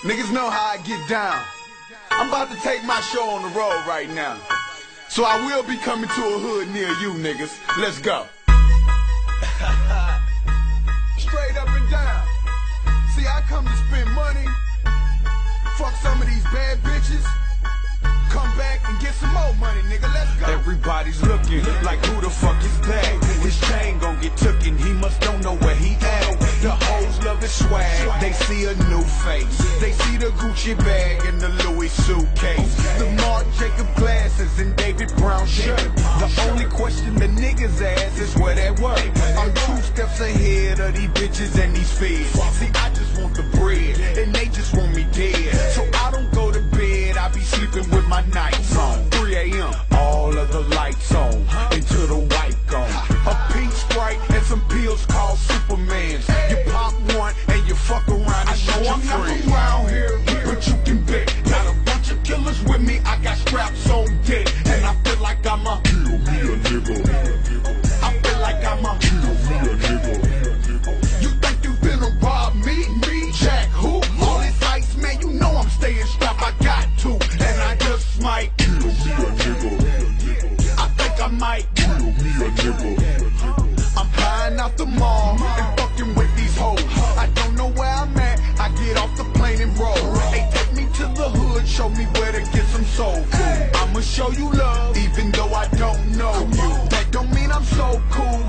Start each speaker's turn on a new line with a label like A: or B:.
A: Niggas know how I get down. I'm about to take my show on the road right now. So I will be coming to a hood near you niggas. Let's go. Straight up and down. See, I come to spend money. Fuck some of these bad bitches. Come back and get some more money, nigga. Let's go. Everybody's looking like who the fuck is that? His chain gon' get tooken. He must don't know where he at. The hoes love his swag. They see a new face. They see the Gucci bag and the Louis suitcase. The Marc Jacob glasses and David Brown shirt. The only question the niggas ask is where that work. I'm 2 steps ahead of these bitches and these fees. See, I just want the bread and they just want me dead. So I don't go to bed. I be sleeping with my nights on. 3 a.m. all of the lights on until the white gone. A pink Sprite and some pills called Supermans. You pop one and you fuck around and show I'm friends. Around here, but you can bet. Got a bunch of killers with me. I got straps on deck, and I feel like I'm a kill me a nigga. I feel like I'm a kill me a nigga. You think you finna rob me? Me, Jack, who? All this ice, man. You know I'm staying strapped. I got to, and I just might kill me a nigga. I think I might kill me a nigga. I'm buying out the mall and fucking with these hoes. I don't know where I'm at. I get off the plane and roll. They take me to the hood, show me where to get some soul food. I'ma show you love, even though I don't know you. That don't mean I'm so cool.